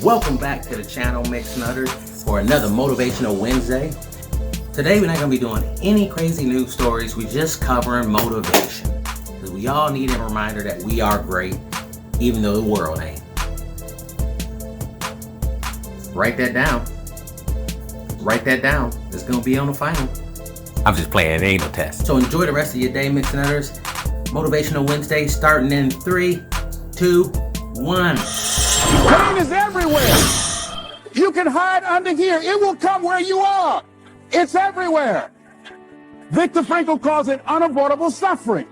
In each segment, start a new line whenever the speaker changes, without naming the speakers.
Welcome back to the channel, Mix Nutters, for another Motivational Wednesday. Today we're not going to be doing any crazy news stories. We're just covering motivation. Because we all need a reminder that we are great, even though the world ain't. Write that down. Write that down. It's going to be on the final. I'm just playing, it ain't no test. So enjoy the rest of your day, Mix Nutters. Motivational Wednesday starting in 3, 2, 1.
Pain is everywhere. You can hide under here. It will come where you are. It's everywhere. Viktor Frankl calls it unavoidable suffering.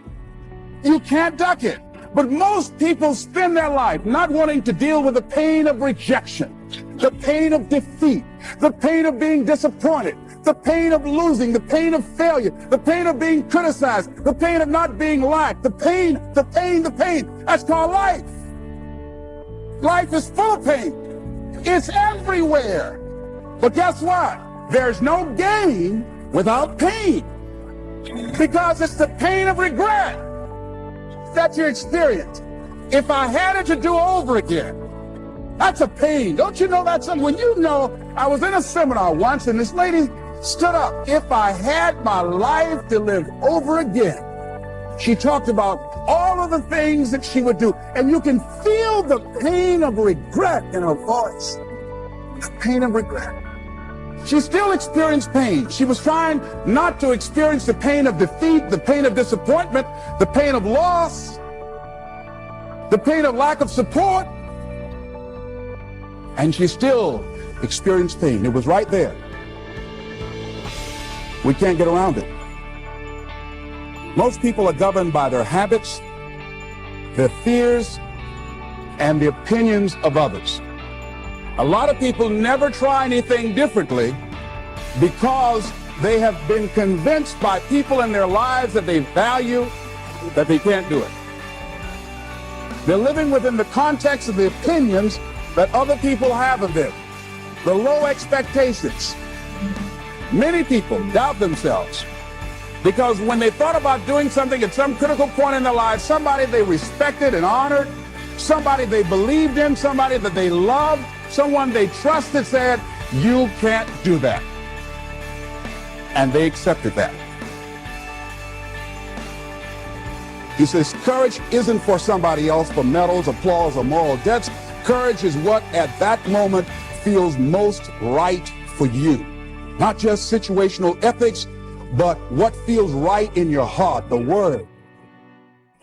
You can't duck it. But most people spend their life not wanting to deal with the pain of rejection, the pain of defeat, the pain of being disappointed, the pain of losing, the pain of failure, the pain of being criticized, the pain of not being liked, the pain. That's called life. Life is full of pain. It's everywhere. But guess what? There's no gain without pain. Because it's the pain of regret that you experience. If I had it to do over again, that's a pain. Don't you know that's something? When you know, I was in a seminar once and this lady stood up. If I had my life to live over again, she talked about all of the things that she would do. And you can feel the pain of regret in her voice. The pain of regret. She still experienced pain. She was trying not to experience the pain of defeat, the pain of disappointment, the pain of loss, the pain of lack of support. And she still experienced pain. It was right there. We can't get around it. Most people are governed by their habits, their fears, and the opinions of others. A lot of people never try anything differently because they have been convinced by people in their lives that they value that they can't do it. They're living within the context of the opinions that other people have of them, the low expectations. Many people doubt themselves because when they thought about doing something at some critical point in their lives, somebody they respected and honored, somebody they believed in, somebody that they loved, someone they trusted said, you can't do that. And they accepted that. He says, courage isn't for somebody else, for medals, applause, or moral debts. Courage is what at that moment feels most right for you. Not just situational ethics, but what feels right in your heart, the word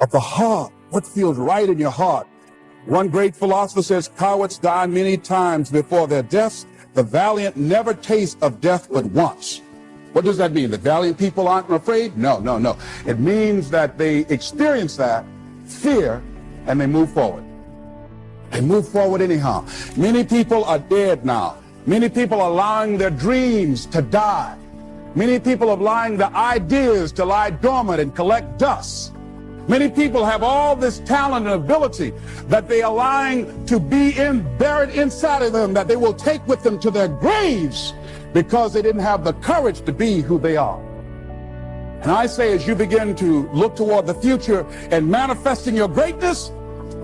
of the heart, what feels right in your heart. One great philosopher says, cowards die many times before their deaths. The valiant never taste of death but once. What does that mean? The valiant people aren't afraid? No. It means that they experience that fear and they move forward. They move forward anyhow. Many people are dead now. Many people are allowing their dreams to die. Many people are allowing the ideas to lie dormant and collect dust. Many people have all this talent and ability that they are allowing to be buried inside of them, that they will take with them to their graves because they didn't have the courage to be who they are. And I say, as you begin to look toward the future and manifesting your greatness,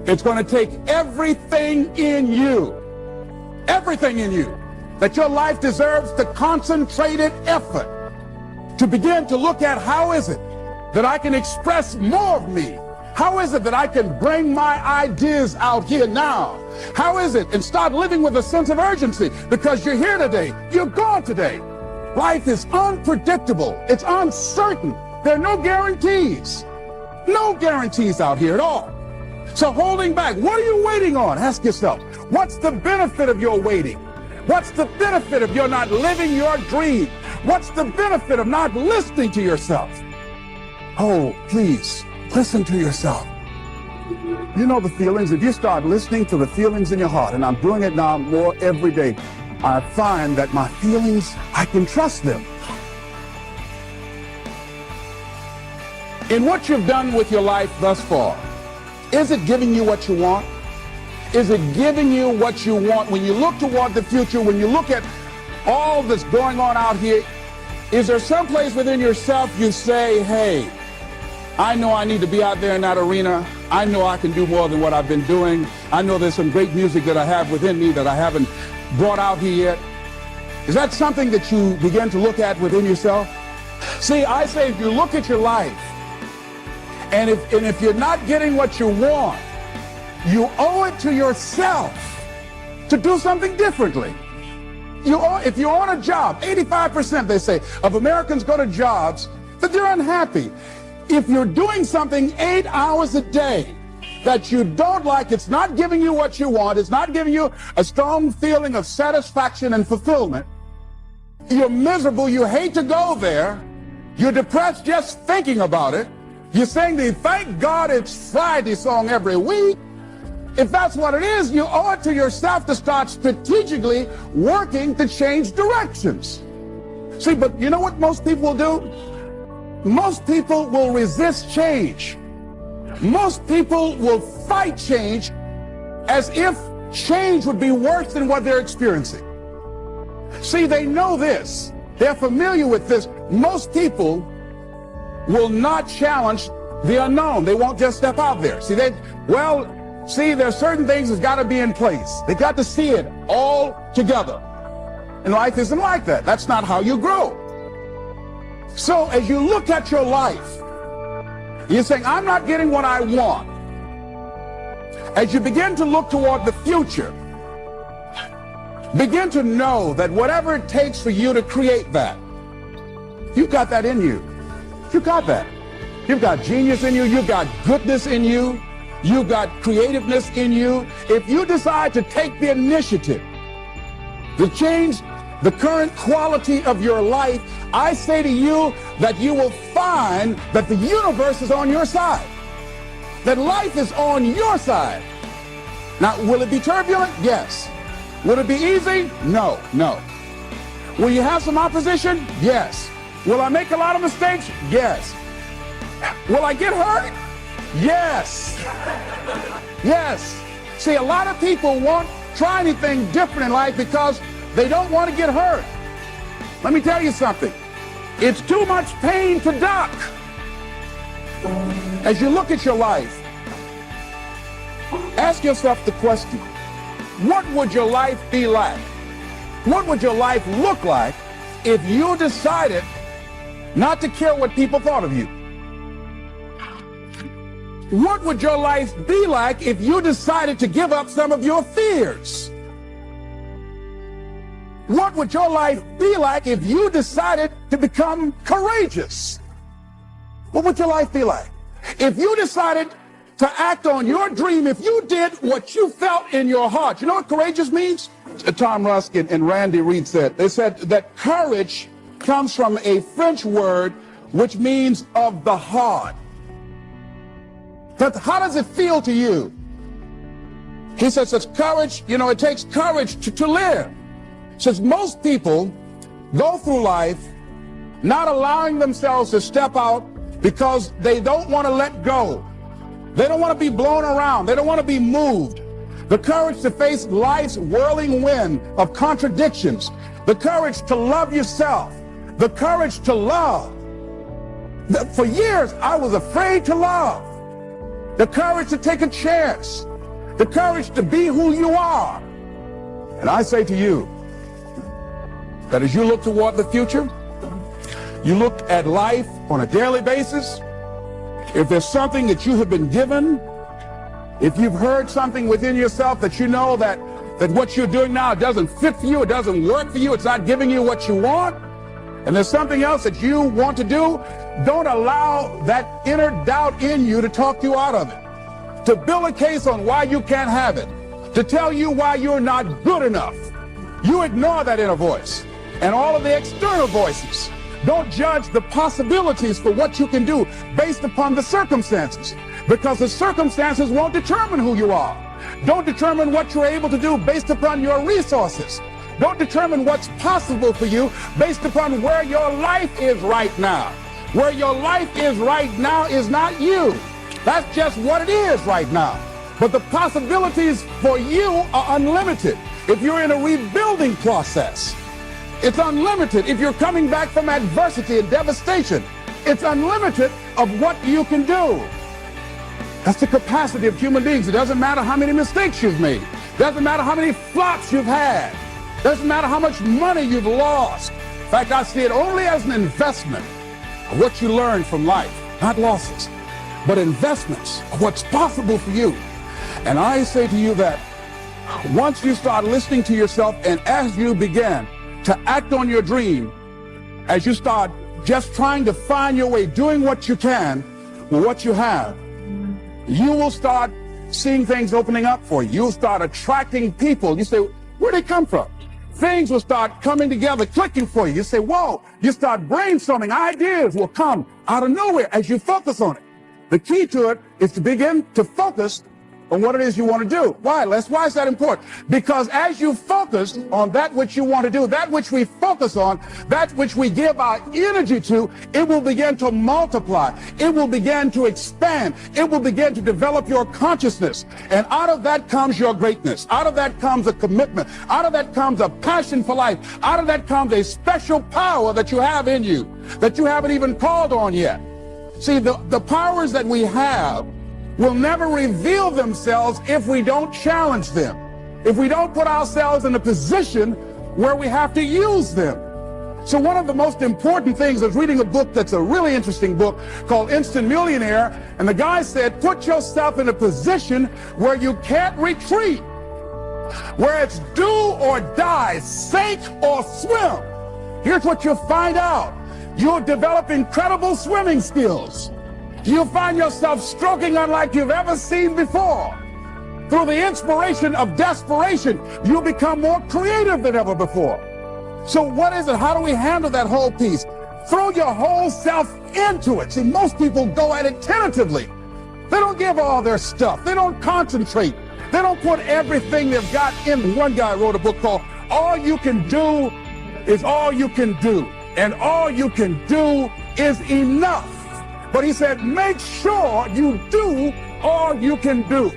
it's going to take everything in you, that your life deserves the concentrated effort to begin to look at how is it that I can express more of me? How is it that I can bring my ideas out here now? How is it? And start living with a sense of urgency because you're here today. You're gone today. Life is unpredictable. It's uncertain. There are no guarantees. No guarantees out here at all. So holding back, what are you waiting on? Ask yourself, what's the benefit of your waiting? What's the benefit of your not living your dream? What's the benefit of not listening to yourself? Oh, please, listen to yourself. You know the feelings. If you start listening to the feelings in your heart, and I'm doing it now more every day, I find that my feelings, I can trust them. In what you've done with your life thus far, is it giving you what you want? Is it giving you what you want? When you look toward the future, when you look at all that's going on out here, is there someplace within yourself you say, hey, I know I need to be out there in that arena. I know I can do more than what I've been doing. I know there's some great music that I have within me that I haven't brought out here yet. Is that something that you begin to look at within yourself? See, I say if you look at your life, and if you're not getting what you want, you owe it to yourself to do something differently. If you're on a job, 85% they say of Americans go to jobs that they're unhappy. If you're doing something 8 hours a day that you don't like, it's not giving you what you want, it's not giving you a strong feeling of satisfaction and fulfillment, you're miserable, you hate to go there, you're depressed just thinking about it, you're saying the "Thank God It's Friday" song every week. If that's what it is, you owe it to yourself to start strategically working to change directions. See, but you know what most people will do? Most people will resist change. Most people will fight change as if change would be worse than what they're experiencing. See, they know this. They're familiar with this. Most people will not challenge the unknown. They won't just step out there. See, there's certain things that's got to be in place. They got to see it all together. And life isn't like that. That's not how you grow. So as you look at your life, you're saying, I'm not getting what I want. As you begin to look toward the future, begin to know that whatever it takes for you to create that, you've got that in you. You got that. You've got genius in you. You've got goodness in you. You've got creativeness in you. If you decide to take the initiative to change the current quality of your life, I say to you that you will find that the universe is on your side, that life is on your side. Now, will it be turbulent? Yes. Will it be easy? No, no. Will you have some opposition? Yes. Will I make a lot of mistakes? Yes. Will I get hurt? Yes. Yes. See, a lot of people won't try anything different in life because they don't want to get hurt. Let me tell you something. It's too much pain to duck. As you look at your life, ask yourself the question, what would your life be like? What would your life look like if you decided not to care what people thought of you? What would your life be like if you decided to give up some of your fears? What would your life be like if you decided to become courageous? What would your life be like? If you decided to act on your dream, if you did what you felt in your heart. You know what courageous means? Tom Rusk and Randy Reed said. They said that courage comes from a French word which means of the heart. But how does it feel to you? He says it's courage, it takes courage to live. Says most people go through life not allowing themselves to step out because they don't want to let go. They don't want to be blown around. They don't want to be moved. The courage to face life's whirling wind of contradictions. The courage to love yourself. The courage to love. For years, I was afraid to love. The courage to take a chance. The courage to be who you are. And I say to you that as you look toward the future, you look at life on a daily basis, if there's something that you have been given, if you've heard something within yourself that you know that what you're doing now doesn't fit for you, it doesn't work for you, it's not giving you what you want, and there's something else that you want to do, don't allow that inner doubt in you to talk you out of it, to build a case on why you can't have it, to tell you why you're not good enough. You ignore that inner voice and all of the external voices. Don't judge the possibilities for what you can do based upon the circumstances, because the circumstances won't determine who you are. Don't determine what you're able to do based upon your resources. Don't determine what's possible for you based upon where your life is right now. Where your life is right now is not you. That's just what it is right now. But the possibilities for you are unlimited. If you're in a rebuilding process, it's unlimited. If you're coming back from adversity and devastation, it's unlimited of what you can do. That's the capacity of human beings. It doesn't matter how many mistakes you've made. It doesn't matter how many flops you've had. It doesn't matter how much money you've lost. In fact, I see it only as an investment of what you learn from life, not losses, but investments of what's possible for you. And I say to you that once you start listening to yourself, and as you begin to act on your dream, as you start just trying to find your way, doing what you can with what you have, you will start seeing things opening up for you. You'll start attracting people. You say, where'd they come from? Things will start coming together, clicking for you. You say, whoa. You start brainstorming. Ideas will come out of nowhere as you focus on it. The key to it is to begin to focus on what it is you want to do. Why, Les? Why is that important? Because as you focus on that which you want to do, that which we focus on, that which we give our energy to, it will begin to multiply. It will begin to expand. It will begin to develop your consciousness. And out of that comes your greatness. Out of that comes a commitment. Out of that comes a passion for life. Out of that comes a special power that you have in you that you haven't even called on yet. See, the powers that we have will never reveal themselves if we don't challenge them, if we don't put ourselves in a position where we have to use them. So one of the most important things is reading a book that's a really interesting book called Instant Millionaire, and the guy said, put yourself in a position where you can't retreat, where it's do or die, sink or swim. Here's what you'll find out. You'll develop incredible swimming skills. You'll find yourself stroking unlike you've ever seen before. Through the inspiration of desperation, you'll become more creative than ever before. So what is it? How do we handle that whole piece? Throw your whole self into it. See, most people go at it tentatively. They don't give all their stuff. They don't concentrate. They don't put everything they've got in. One guy wrote a book called All You Can Do Is All You Can Do. And all you can do is enough. But he said, make sure you do all you can do.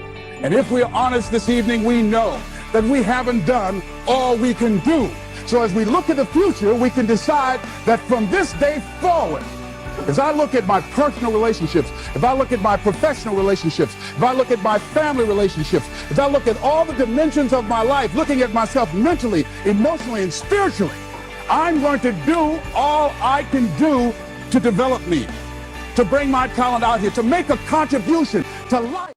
And if we're honest this evening, we know that we haven't done all we can do. So as we look at the future, we can decide that from this day forward, as I look at my personal relationships, if I look at my professional relationships, if I look at my family relationships, if I look at all the dimensions of my life, looking at myself mentally, emotionally, and spiritually, I'm going to do all I can do to develop me, to bring my talent out here, to make a contribution to life.